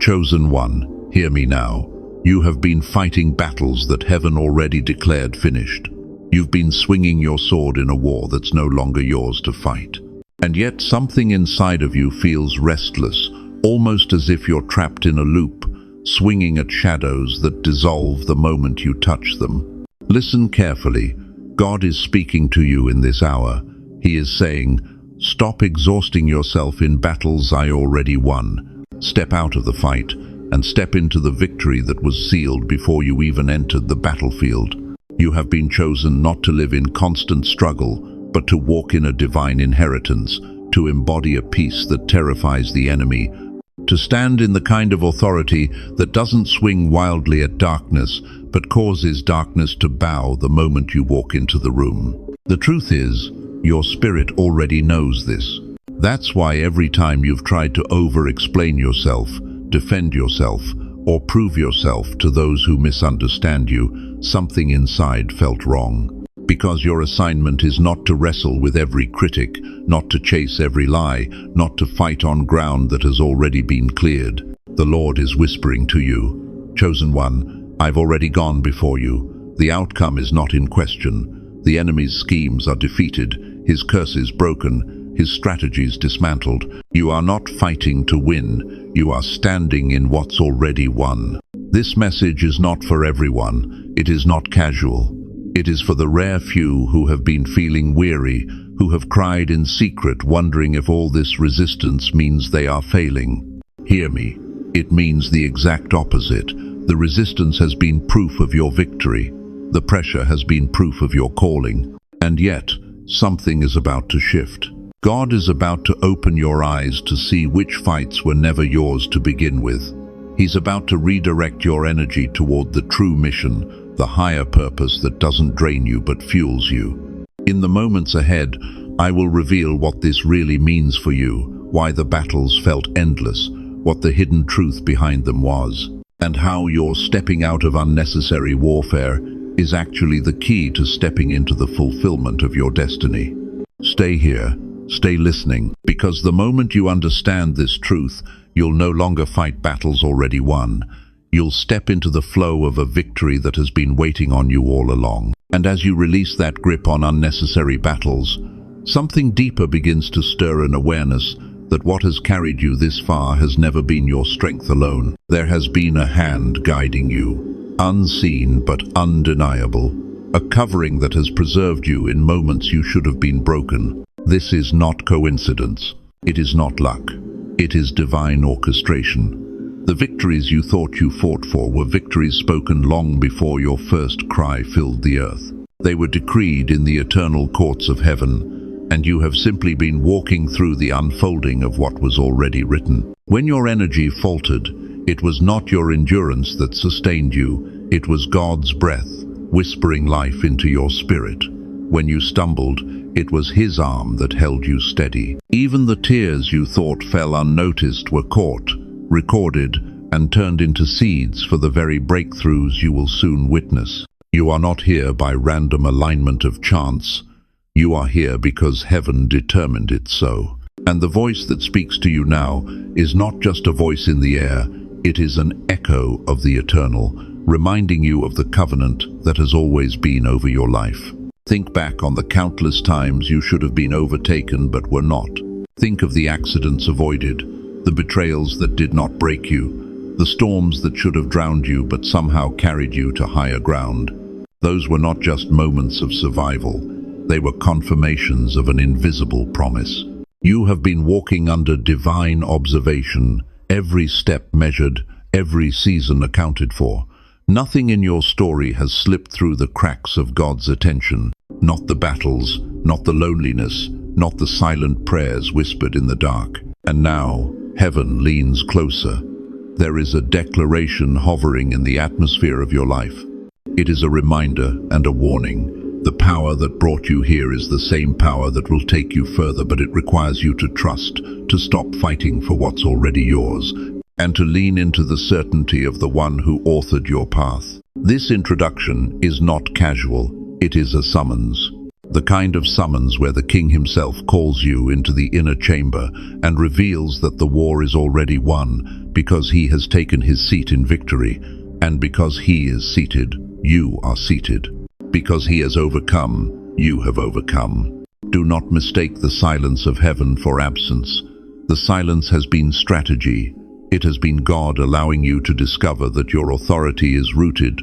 Chosen one, hear me now. You have been fighting battles that heaven already declared finished. You've been swinging your sword in a war that's no longer yours to fight. And yet something inside of you feels restless, almost as if you're trapped in a loop, swinging at shadows that dissolve the moment you touch them. Listen carefully. God is speaking to you in this hour. He is saying, stop exhausting yourself in battles I already won. Step out of the fight and step into the victory that was sealed before you even entered the battlefield. You have been chosen not to live in constant struggle, but to walk in a divine inheritance, to embody a peace that terrifies the enemy, to stand in the kind of authority that doesn't swing wildly at darkness, but causes darkness to bow the moment you walk into the room. The truth is, your spirit already knows this. That's why every time you've tried to over-explain yourself, defend yourself, or prove yourself to those who misunderstand you, something inside felt wrong. Because your assignment is not to wrestle with every critic, not to chase every lie, not to fight on ground that has already been cleared. The Lord is whispering to you, chosen one, I've already gone before you. The outcome is not in question. The enemy's schemes are defeated, his curses broken, his strategies dismantled. You are not fighting to win. You are standing in what's already won. This message is not for everyone. It is not casual. It is for the rare few who have been feeling weary, who have cried in secret, wondering if all this resistance means they are failing. Hear me. It means the exact opposite. The resistance has been proof of your victory. The pressure has been proof of your calling. And yet, something is about to shift. God is about to open your eyes to see which fights were never yours to begin with. He's about to redirect your energy toward the true mission, the higher purpose that doesn't drain you but fuels you. In the moments ahead, I will reveal what this really means for you, why the battles felt endless, what the hidden truth behind them was, and how your stepping out of unnecessary warfare is actually the key to stepping into the fulfillment of your destiny. Stay here, stay listening, because the moment you understand this truth, you'll no longer fight battles already won. You'll step into the flow of a victory that has been waiting on you all along. And as you release that grip on unnecessary battles, something deeper begins to stir, an awareness that what has carried you this far has never been your strength alone. There has been a hand guiding you, unseen but undeniable, a covering that has preserved you in moments you should have been broken. This is not coincidence. It is not luck. It is divine orchestration. The victories you thought you fought for were victories spoken long before your first cry filled the earth. They were decreed in the eternal courts of heaven, and you have simply been walking through the unfolding of what was already written. When your energy faltered, it was not your endurance that sustained you, it was God's breath, whispering life into your spirit. When you stumbled, it was His arm that held you steady. Even the tears you thought fell unnoticed were caught, recorded, and turned into seeds for the very breakthroughs you will soon witness. You are not here by random alignment of chance. You are here because heaven determined it so. And the voice that speaks to you now is not just a voice in the air, it is an echo of the eternal, reminding you of the covenant that has always been over your life. Think back on the countless times you should have been overtaken but were not. Think of the accidents avoided, the betrayals that did not break you, the storms that should have drowned you but somehow carried you to higher ground. Those were not just moments of survival, they were confirmations of an invisible promise. You have been walking under divine observation, every step measured, every season accounted for. Nothing in your story has slipped through the cracks of God's attention. Not the battles, not the loneliness, not the silent prayers whispered in the dark. And now, heaven leans closer. There is a declaration hovering in the atmosphere of your life. It is a reminder and a warning. The power that brought you here is the same power that will take you further, but it requires you to trust, to stop fighting for what's already yours, and to lean into the certainty of the one who authored your path. This introduction is not casual, it is a summons. The kind of summons where the king himself calls you into the inner chamber and reveals that the war is already won because he has taken his seat in victory, and because he is seated, you are seated. Because he has overcome, you have overcome. Do not mistake the silence of heaven for absence. The silence has been strategy. It has been God allowing you to discover that your authority is rooted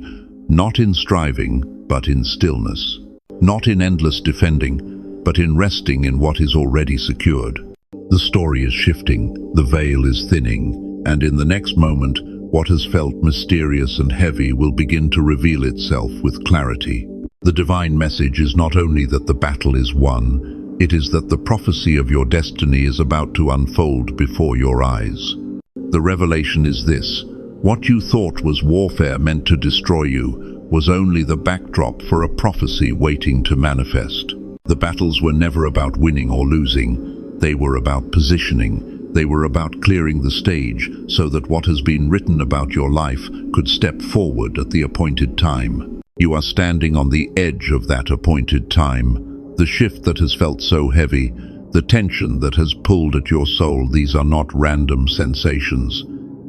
not in striving, but in stillness. Not in endless defending, but in resting in what is already secured. The story is shifting, the veil is thinning, and in the next moment, what has felt mysterious and heavy will begin to reveal itself with clarity. The divine message is not only that the battle is won, it is that the prophecy of your destiny is about to unfold before your eyes. The revelation is this: what you thought was warfare meant to destroy you was only the backdrop for a prophecy waiting to manifest. The battles were never about winning or losing. They were about positioning. They were about clearing the stage so that what has been written about your life could step forward at the appointed time. You are standing on the edge of that appointed time. The shift that has felt so heavy, the tension that has pulled at your soul, these are not random sensations.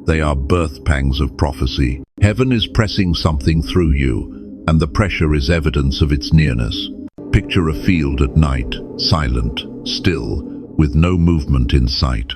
They are birth pangs of prophecy. Heaven is pressing something through you, and the pressure is evidence of its nearness. Picture a field at night, silent, still, with no movement in sight.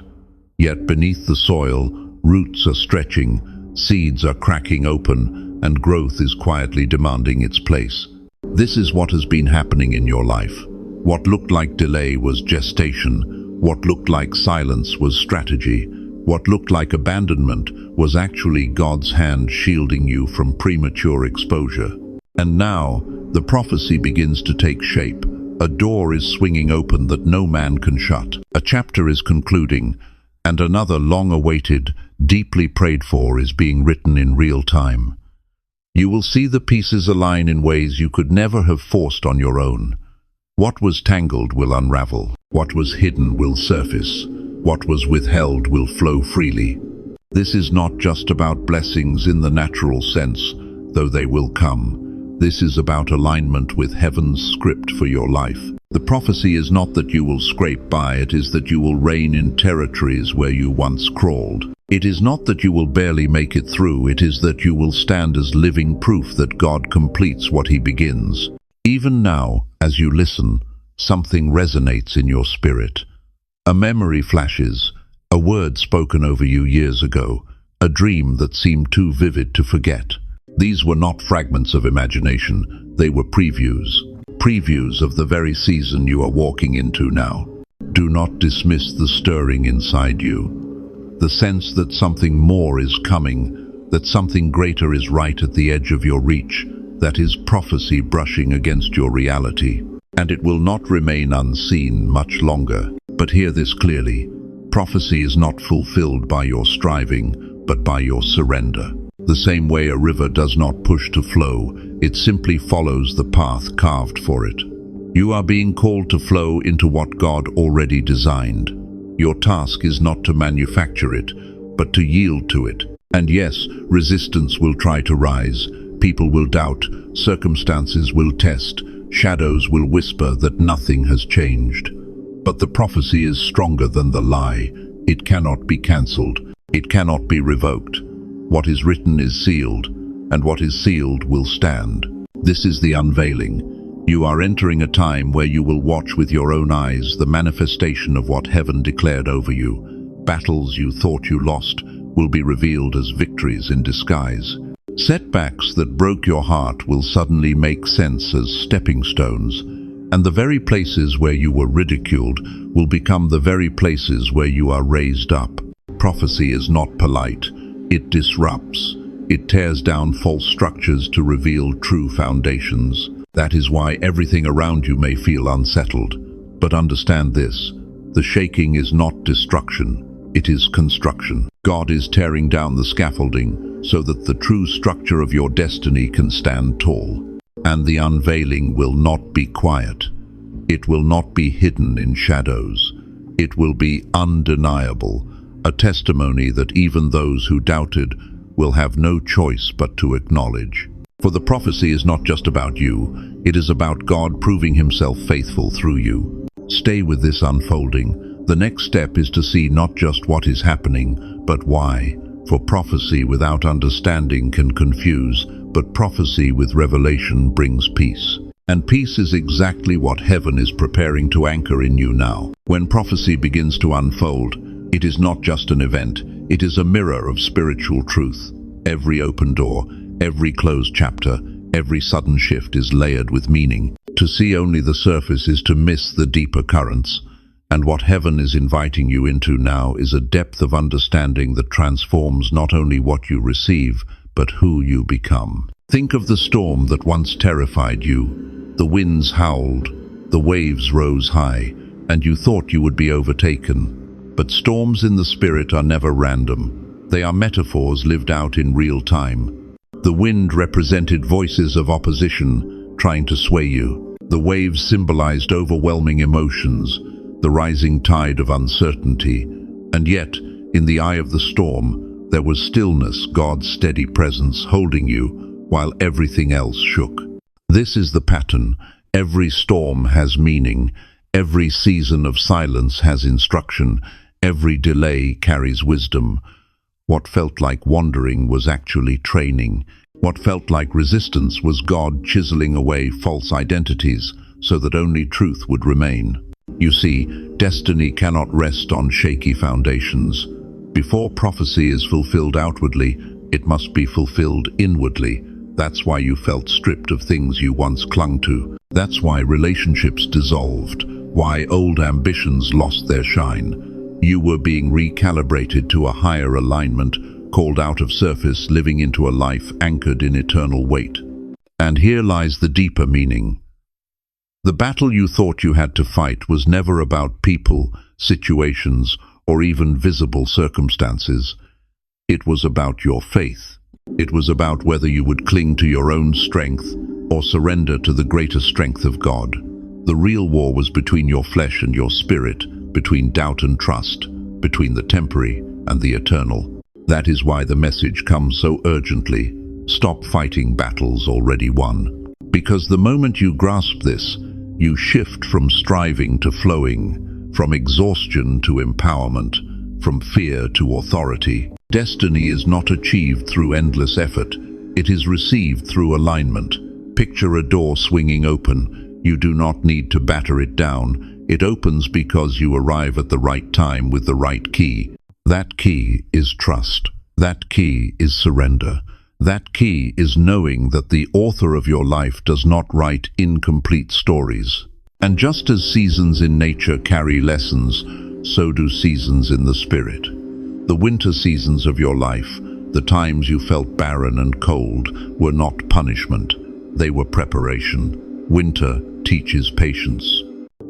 Yet beneath the soil, roots are stretching, seeds are cracking open, and growth is quietly demanding its place. This is what has been happening in your life. What looked like delay was gestation. What looked like silence was strategy. What looked like abandonment was actually God's hand shielding you from premature exposure. And now, the prophecy begins to take shape. A door is swinging open that no man can shut. A chapter is concluding, and another long-awaited, deeply prayed for is being written in real time. You will see the pieces align in ways you could never have forced on your own. What was tangled will unravel. What was hidden will surface. What was withheld will flow freely. This is not just about blessings in the natural sense, though they will come. This is about alignment with heaven's script for your life. The prophecy is not that you will scrape by, it is that you will reign in territories where you once crawled. It is not that you will barely make it through, it is that you will stand as living proof that God completes what he begins. Even now, as you listen, something resonates in your spirit. A memory flashes, a word spoken over you years ago, a dream that seemed too vivid to forget. These were not fragments of imagination, they were previews of the very season you are walking into now. Do not dismiss the stirring inside you, the sense that something more is coming, that something greater is right at the edge of your reach, that is prophecy brushing against your reality. And it will not remain unseen much longer. But hear this clearly. Prophecy is not fulfilled by your striving, but by your surrender. The same way a river does not push to flow, it simply follows the path carved for it. You are being called to flow into what God already designed. Your task is not to manufacture it, but to yield to it. And yes, resistance will try to rise. People will doubt, circumstances will test, shadows will whisper that nothing has changed. But the prophecy is stronger than the lie. It cannot be cancelled. It cannot be revoked. What is written is sealed, and what is sealed will stand. This is the unveiling. You are entering a time where you will watch with your own eyes the manifestation of what heaven declared over you. Battles you thought you lost will be revealed as victories in disguise. Setbacks that broke your heart will suddenly make sense as stepping stones. And the very places where you were ridiculed will become the very places where you are raised up. Prophecy is not polite. It disrupts. It tears down false structures to reveal true foundations. That is why everything around you may feel unsettled. But understand this, the shaking is not destruction, it is construction. God is tearing down the scaffolding so that the true structure of your destiny can stand tall. And the unveiling will not be quiet. It will not be hidden in shadows. It will be undeniable, a testimony that even those who doubted will have no choice but to acknowledge. For the prophecy is not just about you, it is about God proving himself faithful through you. Stay with this unfolding. The next step is to see not just what is happening, but why. For prophecy without understanding can confuse, but prophecy with revelation brings peace. And peace is exactly what heaven is preparing to anchor in you now. When prophecy begins to unfold, it is not just an event, it is a mirror of spiritual truth. Every open door, every closed chapter, every sudden shift is layered with meaning. To see only the surface is to miss the deeper currents. And what heaven is inviting you into now is a depth of understanding that transforms not only what you receive, but who you become. Think of the storm that once terrified you. The winds howled, the waves rose high, and you thought you would be overtaken. But storms in the spirit are never random. They are metaphors lived out in real time. The wind represented voices of opposition trying to sway you. The waves symbolized overwhelming emotions, the rising tide of uncertainty. And yet, in the eye of the storm, there was stillness, God's steady presence holding you, while everything else shook. This is the pattern. Every storm has meaning. Every season of silence has instruction. Every delay carries wisdom. What felt like wandering was actually training. What felt like resistance was God chiseling away false identities so that only truth would remain. You see, destiny cannot rest on shaky foundations. Before prophecy is fulfilled outwardly, it must be fulfilled inwardly. That's why you felt stripped of things you once clung to. That's why relationships dissolved, why old ambitions lost their shine. You were being recalibrated to a higher alignment, called out of surface, living into a life anchored in eternal weight. And here lies the deeper meaning. The battle you thought you had to fight was never about people, situations, or even visible circumstances. It was about your faith. It was about whether you would cling to your own strength or surrender to the greater strength of God. The real war was between your flesh and your spirit, between doubt and trust, between the temporary and the eternal. That is why the message comes so urgently. Stop fighting battles already won. Because the moment you grasp this, you shift from striving to flowing, from exhaustion to empowerment, from fear to authority. Destiny is not achieved through endless effort. It is received through alignment. Picture a door swinging open. You do not need to batter it down. It opens because you arrive at the right time with the right key. That key is trust. That key is surrender. That key is knowing that the author of your life does not write incomplete stories. And just as seasons in nature carry lessons, so do seasons in the spirit. The winter seasons of your life, the times you felt barren and cold, were not punishment. They were preparation. Winter teaches patience.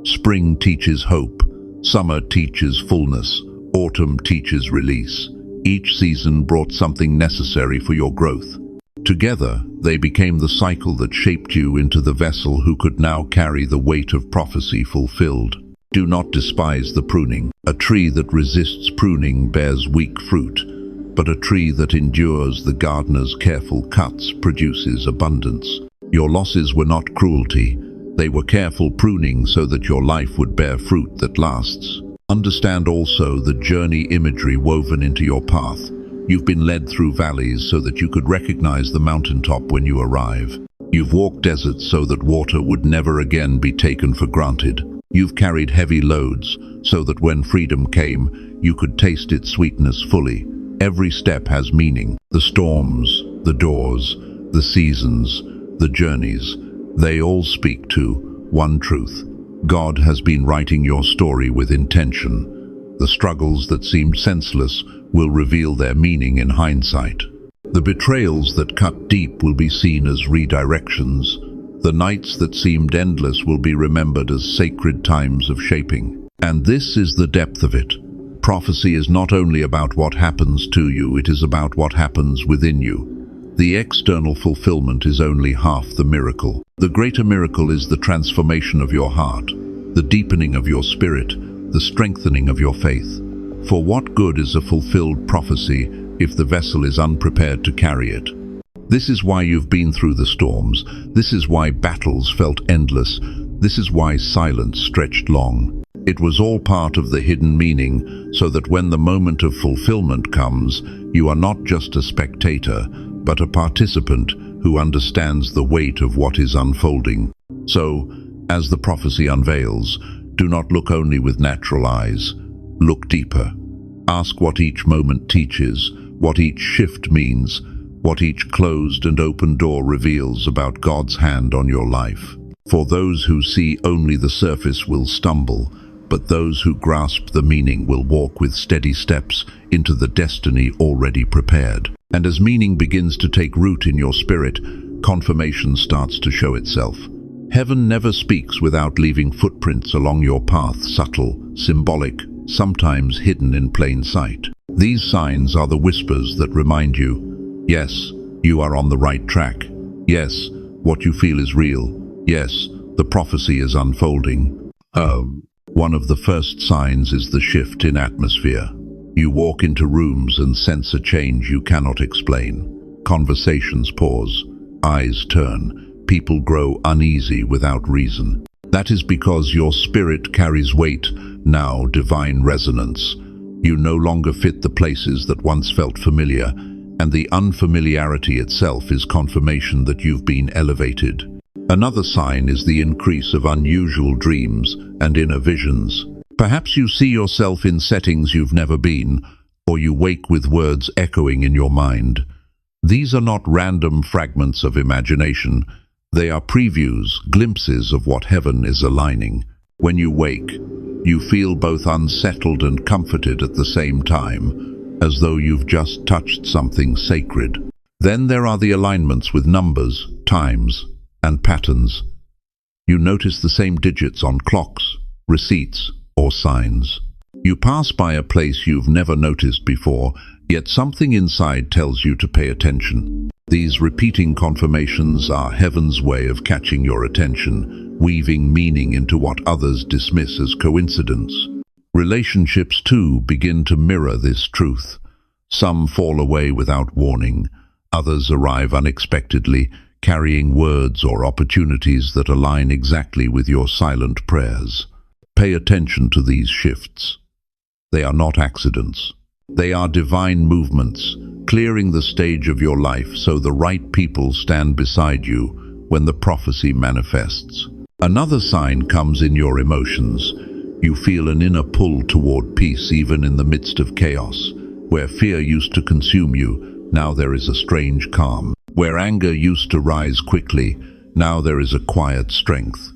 Spring teaches hope. Summer teaches fullness. Autumn teaches release. Each season brought something necessary for your growth. Together, they became the cycle that shaped you into the vessel who could now carry the weight of prophecy fulfilled. Do not despise the pruning. A tree that resists pruning bears weak fruit, but a tree that endures the gardener's careful cuts produces abundance. Your losses were not cruelty. They were careful pruning so that your life would bear fruit that lasts. Understand also the journey imagery woven into your path. You've been led through valleys so that you could recognize the mountaintop when you arrive. You've walked deserts so that water would never again be taken for granted. You've carried heavy loads so that when freedom came, you could taste its sweetness fully. Every step has meaning. The storms, the doors, the seasons, the journeys, they all speak to one truth. God has been writing your story with intention. The struggles that seemed senseless will reveal their meaning in hindsight. The betrayals that cut deep will be seen as redirections. The nights that seemed endless will be remembered as sacred times of shaping. And this is the depth of it. Prophecy is not only about what happens to you, it is about what happens within you. The external fulfillment is only half the miracle. The greater miracle is the transformation of your heart, the deepening of your spirit, the strengthening of your faith. For what good is a fulfilled prophecy if the vessel is unprepared to carry it? This is why you've been through the storms. This is why battles felt endless. This is why silence stretched long. It was all part of the hidden meaning, so that when the moment of fulfillment comes, you are not just a spectator, but a participant who understands the weight of what is unfolding. So, as the prophecy unveils, do not look only with natural eyes. Look deeper. Ask what each moment teaches, what each shift means, what each closed and open door reveals about God's hand on your life. For those who see only the surface will stumble, but those who grasp the meaning will walk with steady steps into the destiny already prepared. And as meaning begins to take root in your spirit, confirmation starts to show itself. Heaven never speaks without leaving footprints along your path, subtle, symbolic, sometimes hidden in plain sight. These signs are the whispers that remind you, yes, you are on the right track. Yes, what you feel is real. Yes, the prophecy is unfolding. One of the first signs is the shift in atmosphere. You walk into rooms and sense a change you cannot explain. Conversations pause, eyes turn, people grow uneasy without reason. That is because your spirit carries weight, now divine resonance. You no longer fit the places that once felt familiar, and the unfamiliarity itself is confirmation that you've been elevated. Another sign is the increase of unusual dreams and inner visions. Perhaps you see yourself in settings you've never been, or you wake with words echoing in your mind. These are not random fragments of imagination. They are previews, glimpses of what heaven is aligning. When you wake, you feel both unsettled and comforted at the same time, as though you've just touched something sacred. Then there are the alignments with numbers, times, and patterns. You notice the same digits on clocks, receipts, or signs. You pass by a place you've never noticed before, yet something inside tells you to pay attention. These repeating confirmations are heaven's way of catching your attention, weaving meaning into what others dismiss as coincidence. Relationships, too, begin to mirror this truth. Some fall away without warning. Others arrive unexpectedly, carrying words or opportunities that align exactly with your silent prayers. Pay attention to these shifts. They are not accidents. They are divine movements, clearing the stage of your life so the right people stand beside you when the prophecy manifests. Another sign comes in your emotions. You feel an inner pull toward peace even in the midst of chaos. Where fear used to consume you, now there is a strange calm. Where anger used to rise quickly, now there is a quiet strength.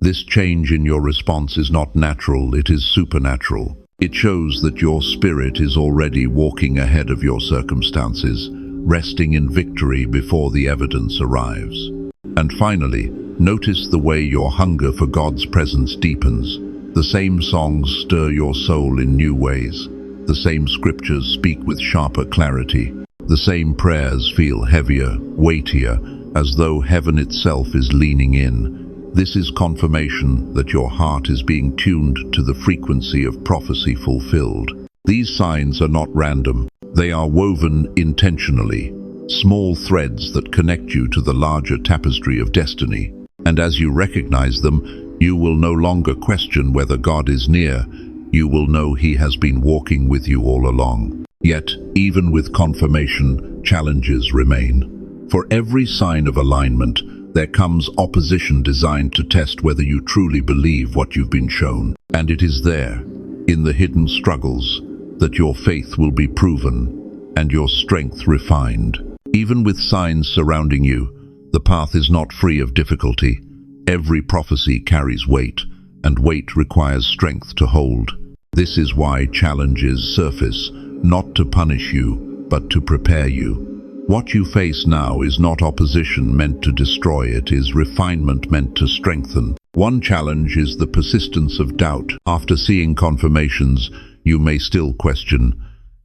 This change in your response is not natural, it is supernatural. It shows that your spirit is already walking ahead of your circumstances, resting in victory before the evidence arrives. And finally, notice the way your hunger for God's presence deepens. The same songs stir your soul in new ways. The same scriptures speak with sharper clarity. The same prayers feel heavier, weightier, as though heaven itself is leaning in. This is confirmation that your heart is being tuned to the frequency of prophecy fulfilled. These signs are not random. They are woven intentionally, small threads that connect you to the larger tapestry of destiny. And as you recognize them, you will no longer question whether God is near. You will know He has been walking with you all along. Yet, even with confirmation, challenges remain. For every sign of alignment, there comes opposition designed to test whether you truly believe what you've been shown. And it is there, in the hidden struggles, that your faith will be proven and your strength refined. Even with signs surrounding you, the path is not free of difficulty. Every prophecy carries weight, and weight requires strength to hold. This is why challenges surface, not to punish you, but to prepare you. What you face now is not opposition meant to destroy, it is refinement meant to strengthen. One challenge is the persistence of doubt. After seeing confirmations, you may still question,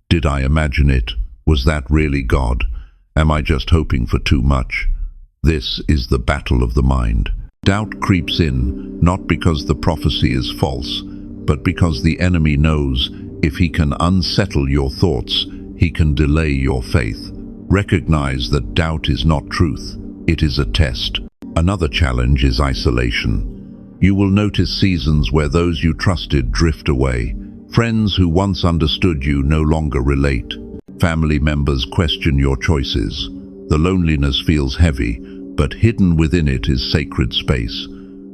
did I imagine it? Was that really God? Am I just hoping for too much? This is the battle of the mind. Doubt creeps in, not because the prophecy is false, but because the enemy knows if he can unsettle your thoughts, he can delay your faith. Recognize that doubt is not truth, it is a test. Another challenge is isolation. You will notice seasons where those you trusted drift away. Friends who once understood you no longer relate. Family members question your choices. The loneliness feels heavy, but hidden within it is sacred space.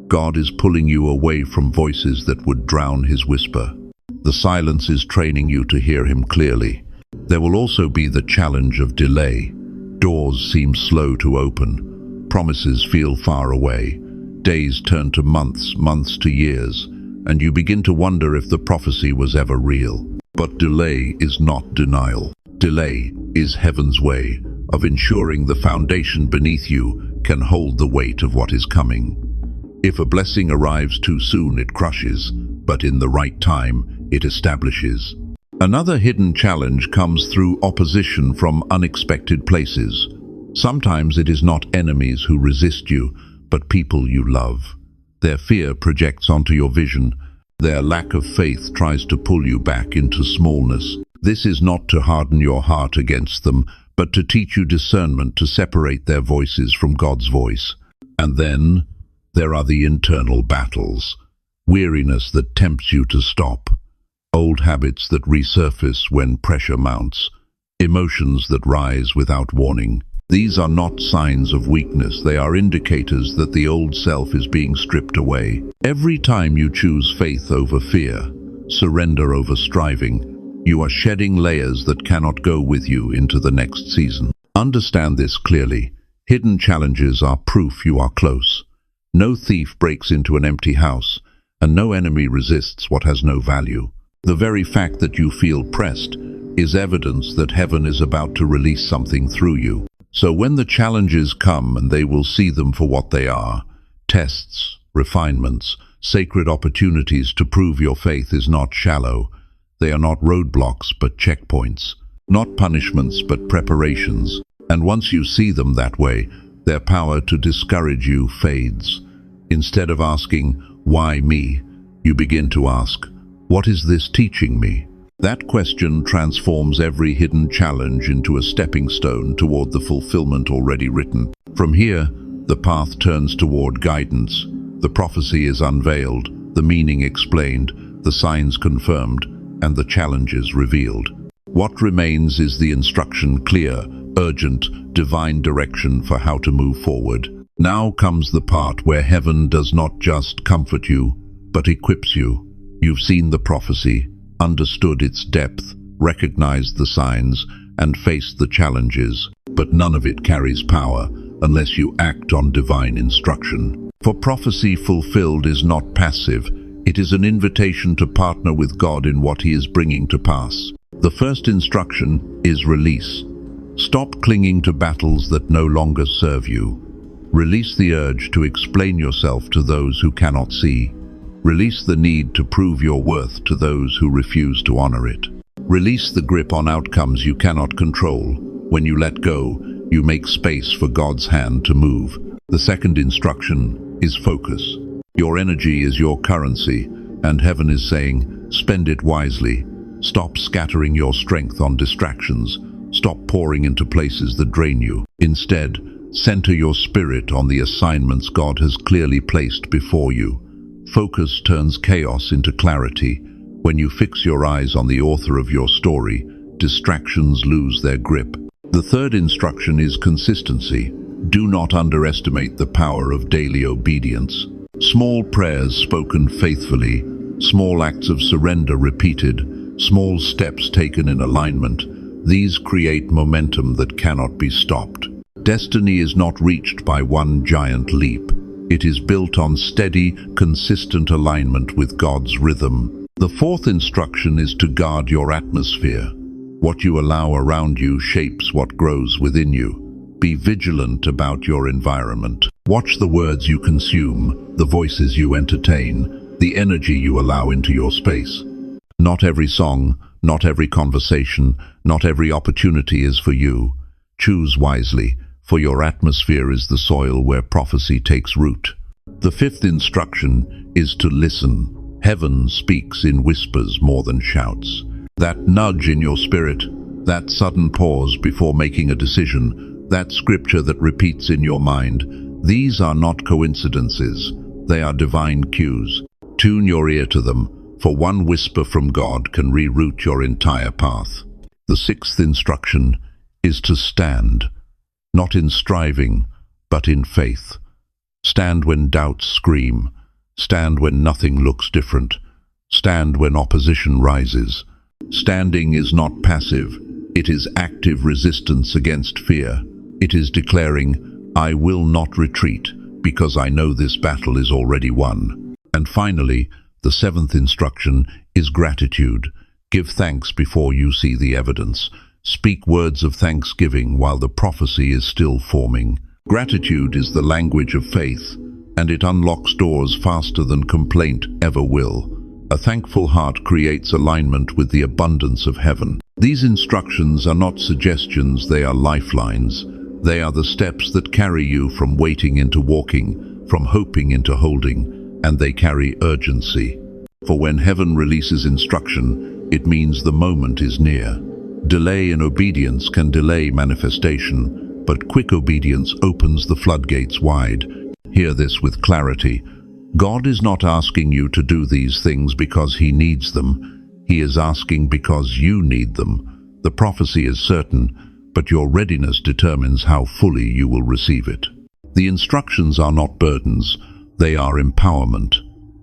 God is pulling you away from voices that would drown his whisper. The silence is training you to hear him clearly. There will also be the challenge of delay. Doors seem slow to open. Promises feel far away. Days turn to months, months to years, and you begin to wonder if the prophecy was ever real. But delay is not denial. Delay is heaven's way of ensuring the foundation beneath you can hold the weight of what is coming. If a blessing arrives too soon, it crushes, but in the right time, it establishes. Another hidden challenge comes through opposition from unexpected places. Sometimes it is not enemies who resist you, but people you love. Their fear projects onto your vision. Their lack of faith tries to pull you back into smallness. This is not to harden your heart against them, but to teach you discernment to separate their voices from God's voice. And then there are the internal battles. Weariness that tempts you to stop. Old habits that resurface when pressure mounts. Emotions that rise without warning. These are not signs of weakness, they are indicators that the old self is being stripped away. Every time you choose faith over fear, surrender over striving, you are shedding layers that cannot go with you into the next season. Understand this clearly. Hidden challenges are proof you are close. No thief breaks into an empty house, and no enemy resists what has no value. The very fact that you feel pressed is evidence that heaven is about to release something through you. So when the challenges come, and they will see them for what they are, tests, refinements, sacred opportunities to prove your faith is not shallow. They are not roadblocks but checkpoints, not punishments but preparations. And once you see them that way, their power to discourage you fades. Instead of asking, "Why me?" you begin to ask, "What is this teaching me?" That question transforms every hidden challenge into a stepping stone toward the fulfillment already written. From here, the path turns toward guidance. The prophecy is unveiled, the meaning explained, the signs confirmed, and the challenges revealed. What remains is the instruction, clear, urgent, divine direction for how to move forward. Now comes the part where heaven does not just comfort you, but equips you. You've seen the prophecy, understood its depth, recognized the signs, and faced the challenges, but none of it carries power unless you act on divine instruction. For prophecy fulfilled is not passive, it is an invitation to partner with God in what he is bringing to pass. The first instruction is release. Stop clinging to battles that no longer serve you. Release the urge to explain yourself to those who cannot see. Release the need to prove your worth to those who refuse to honor it. Release the grip on outcomes you cannot control. When you let go, you make space for God's hand to move. The second instruction is focus. Your energy is your currency, and heaven is saying, spend it wisely. Stop scattering your strength on distractions. Stop pouring into places that drain you. Instead, center your spirit on the assignments God has clearly placed before you. Focus turns chaos into clarity. When you fix your eyes on the author of your story, distractions lose their grip. The third instruction is consistency. Do not underestimate the power of daily obedience. Small prayers spoken faithfully, small acts of surrender repeated, small steps taken in alignment, these create momentum that cannot be stopped. Destiny is not reached by one giant leap. It is built on steady, consistent alignment with God's rhythm. The fourth instruction is to guard your atmosphere. What you allow around you shapes what grows within you. Be vigilant about your environment. Watch the words you consume, the voices you entertain, the energy you allow into your space. Not every song, not every conversation, not every opportunity is for you. Choose wisely, for your atmosphere is the soil where prophecy takes root. The fifth instruction is to listen. Heaven speaks in whispers more than shouts. That nudge in your spirit, That sudden pause before making a decision, that scripture that repeats in your mind, these are not coincidences, they are divine cues. Tune your ear to them, for one whisper from God can reroute your entire path. The sixth instruction is to stand, not in striving, but in faith. Stand when doubts scream. Stand when nothing looks different. Stand when opposition rises. Standing is not passive. It is active resistance against fear. It is declaring, I will not retreat, because I know this battle is already won. And finally, the seventh instruction is gratitude. Give thanks before you see the evidence. Speak words of thanksgiving while the prophecy is still forming. Gratitude is the language of faith, and it unlocks doors faster than complaint ever will. A thankful heart creates alignment with the abundance of heaven. These instructions are not suggestions, they are lifelines. They are the steps that carry you from waiting into walking, from hoping into holding, and they carry urgency. For when heaven releases instruction, it means the moment is near. Delay in obedience can delay manifestation, but quick obedience opens the floodgates wide. Hear this with clarity. God is not asking you to do these things because He needs them. He is asking because you need them. The prophecy is certain, but your readiness determines how fully you will receive it. The instructions are not burdens, they are empowerment.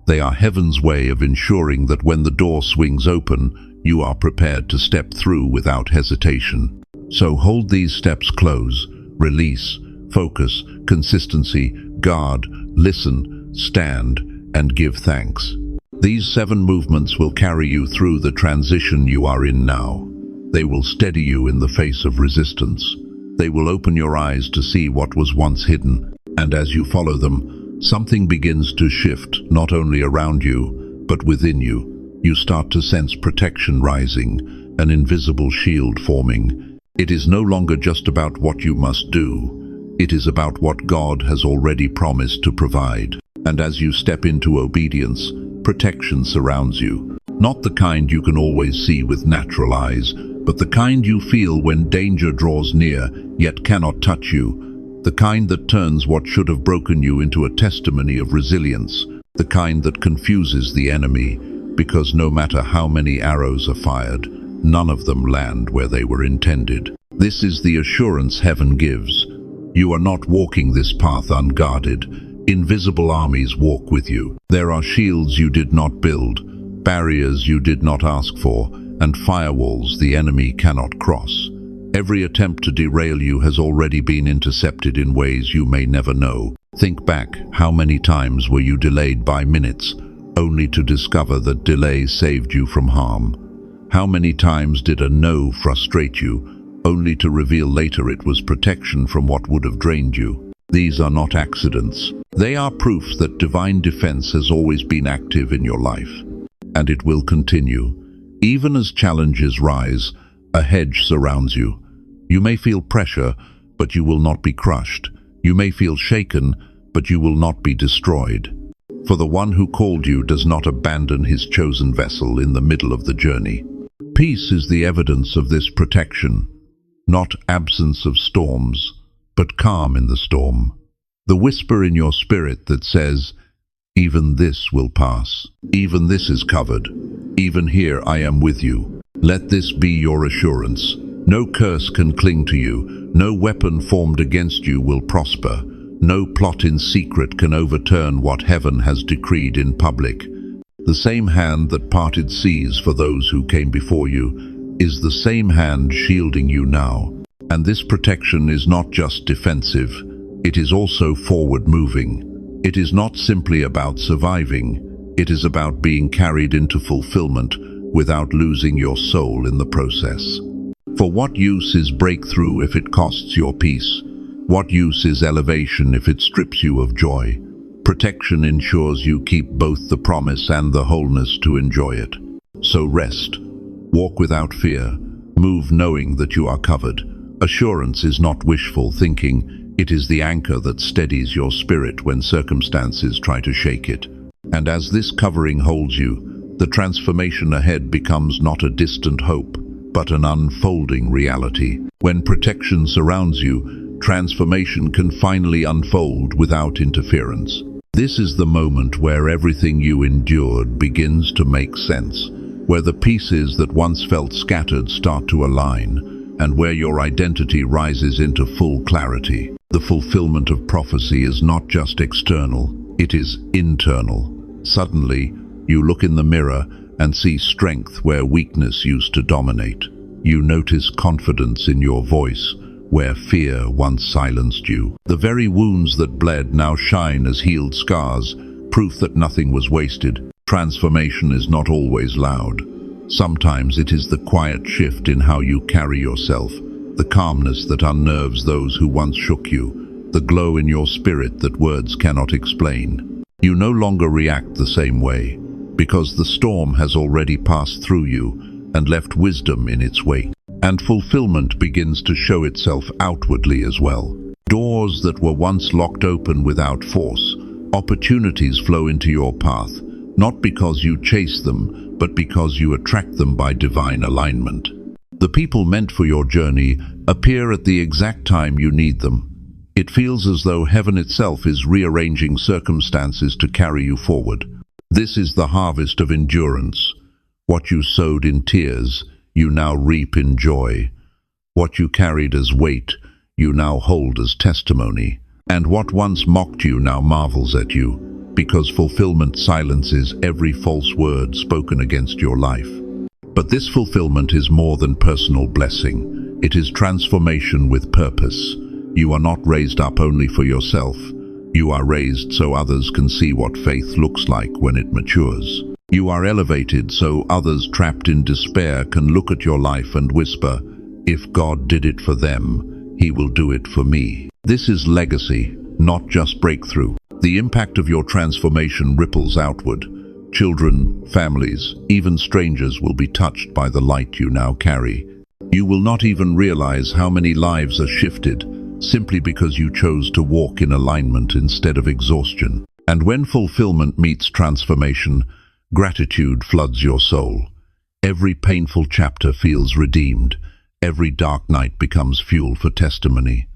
They are heaven's way of ensuring that when the door swings open, you are prepared to step through without hesitation. So hold these steps close, release, focus, consistency, guard, listen, stand, and give thanks. These 7 movements will carry you through the transition you are in now. They will steady you in the face of resistance. They will open your eyes to see what was once hidden. And as you follow them, something begins to shift, not only around you, but within you. You start to sense protection rising, an invisible shield forming. It is no longer just about what you must do. It is about what God has already promised to provide. And as you step into obedience, protection surrounds you. Not the kind you can always see with natural eyes, but the kind you feel when danger draws near, yet cannot touch you. The kind that turns what should have broken you into a testimony of resilience. The kind that confuses the enemy, because no matter how many arrows are fired, none of them land where they were intended. This is the assurance heaven gives. You are not walking this path unguarded. Invisible armies walk with you. There are shields you did not build, barriers you did not ask for, and firewalls the enemy cannot cross. Every attempt to derail you has already been intercepted in ways you may never know. Think back, how many times were you delayed by minutes, only to discover that delay saved you from harm? How many times did a no frustrate you, only to reveal later it was protection from what would have drained you? These are not accidents. They are proof that divine defense has always been active in your life. And it will continue. Even as challenges rise, a hedge surrounds you. You may feel pressure, but you will not be crushed. You may feel shaken, but you will not be destroyed. For the one who called you does not abandon his chosen vessel in the middle of the journey. Peace is the evidence of this protection, not absence of storms, but calm in the storm. The whisper in your spirit that says, even this will pass. Even this is covered. Even here I am with you. Let this be your assurance. No curse can cling to you. No weapon formed against you will prosper. No plot in secret can overturn what heaven has decreed in public. The same hand that parted seas for those who came before you is the same hand shielding you now. And this protection is not just defensive, it is also forward-moving. It is not simply about surviving, it is about being carried into fulfillment without losing your soul in the process. For what use is breakthrough if it costs your peace? What use is elevation if it strips you of joy? Protection ensures you keep both the promise and the wholeness to enjoy it. So rest. Walk without fear. Move knowing that you are covered. Assurance is not wishful thinking. It is the anchor that steadies your spirit when circumstances try to shake it. And as this covering holds you, the transformation ahead becomes not a distant hope, but an unfolding reality. When protection surrounds you, transformation can finally unfold without interference. This is the moment where everything you endured begins to make sense, where the pieces that once felt scattered start to align, and where your identity rises into full clarity. The fulfillment of prophecy is not just external, it is internal. Suddenly, you look in the mirror and see strength where weakness used to dominate. You notice confidence in your voice where fear once silenced you. The very wounds that bled now shine as healed scars, proof that nothing was wasted. Transformation is not always loud. Sometimes it is the quiet shift in how you carry yourself, the calmness that unnerves those who once shook you, the glow in your spirit that words cannot explain. You no longer react the same way, because the storm has already passed through you and left wisdom in its wake. And fulfillment begins to show itself outwardly as well. Doors that were once locked open without force, opportunities flow into your path, not because you chase them, but because you attract them by divine alignment. The people meant for your journey appear at the exact time you need them. It feels as though heaven itself is rearranging circumstances to carry you forward. This is the harvest of endurance. What you sowed in tears, you now reap in joy. What you carried as weight, you now hold as testimony. And what once mocked you now marvels at you, because fulfillment silences every false word spoken against your life. But this fulfillment is more than personal blessing. It is transformation with purpose. You are not raised up only for yourself. You are raised so others can see what faith looks like when it matures. You are elevated so others trapped in despair can look at your life and whisper, "If God did it for them, He will do it for me." This is legacy, not just breakthrough. The impact of your transformation ripples outward. Children, families, even strangers will be touched by the light you now carry. You will not even realize how many lives are shifted, simply because you chose to walk in alignment instead of exhaustion. And when fulfillment meets transformation, gratitude floods your soul. Every painful chapter feels redeemed. Every dark night becomes fuel for testimony.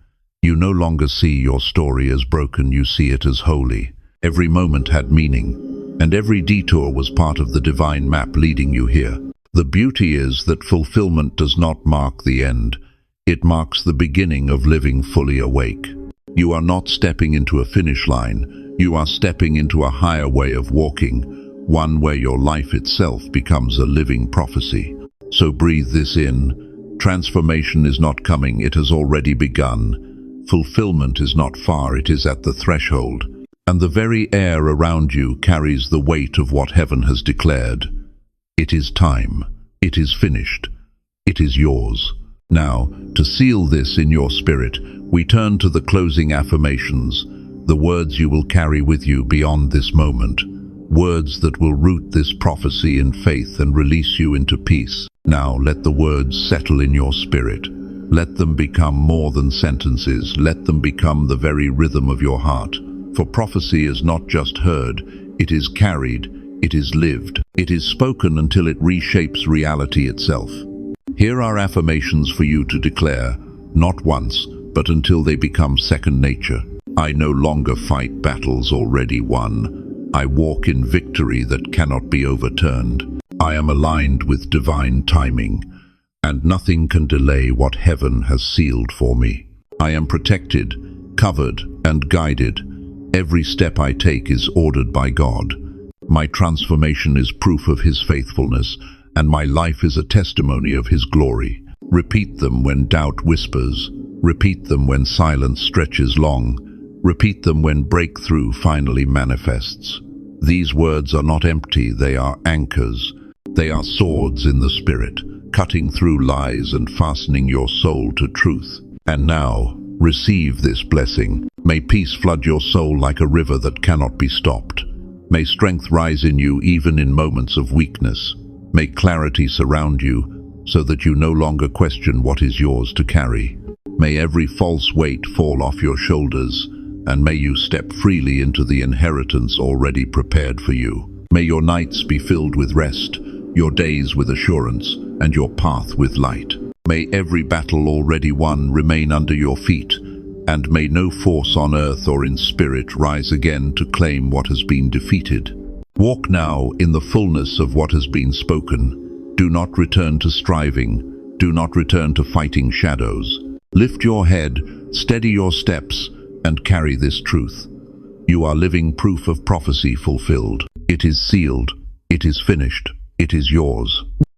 You no longer see your story as broken, you see it as holy. Every moment had meaning, and every detour was part of the divine map leading you here. The beauty is that fulfillment does not mark the end. It marks the beginning of living fully awake. You are not stepping into a finish line. You are stepping into a higher way of walking, one where your life itself becomes a living prophecy. So breathe this in. Transformation is not coming, it has already begun. Fulfillment is not far, it is at the threshold. And the very air around you carries the weight of what heaven has declared. It is time. It is finished. It is yours. Now, to seal this in your spirit, we turn to the closing affirmations, the words you will carry with you beyond this moment. Words that will root this prophecy in faith and release you into peace. Now let the words settle in your spirit. Let them become more than sentences. Let them become the very rhythm of your heart. For prophecy is not just heard, it is carried, it is lived. It is spoken until it reshapes reality itself. Here are affirmations for you to declare, not once, but until they become second nature. I no longer fight battles already won. I walk in victory that cannot be overturned. I am aligned with divine timing, and nothing can delay what heaven has sealed for me. I am protected, covered, and guided. Every step I take is ordered by God. My transformation is proof of His faithfulness, and my life is a testimony of His glory. Repeat them when doubt whispers. Repeat them when silence stretches long. Repeat them when breakthrough finally manifests. These words are not empty, they are anchors. They are swords in the spirit, cutting through lies and fastening your soul to truth. And now, receive this blessing. May peace flood your soul like a river that cannot be stopped. May strength rise in you even in moments of weakness. May clarity surround you so that you no longer question what is yours to carry. May every false weight fall off your shoulders, and may you step freely into the inheritance already prepared for you. May your nights be filled with rest, your days with assurance, and your path with light. May every battle already won remain under your feet, and may no force on earth or in spirit rise again to claim what has been defeated. Walk now in the fullness of what has been spoken. Do not return to striving. Do not return to fighting shadows. Lift your head, steady your steps, and carry this truth. You are living proof of prophecy fulfilled. It is sealed. It is finished. It is yours.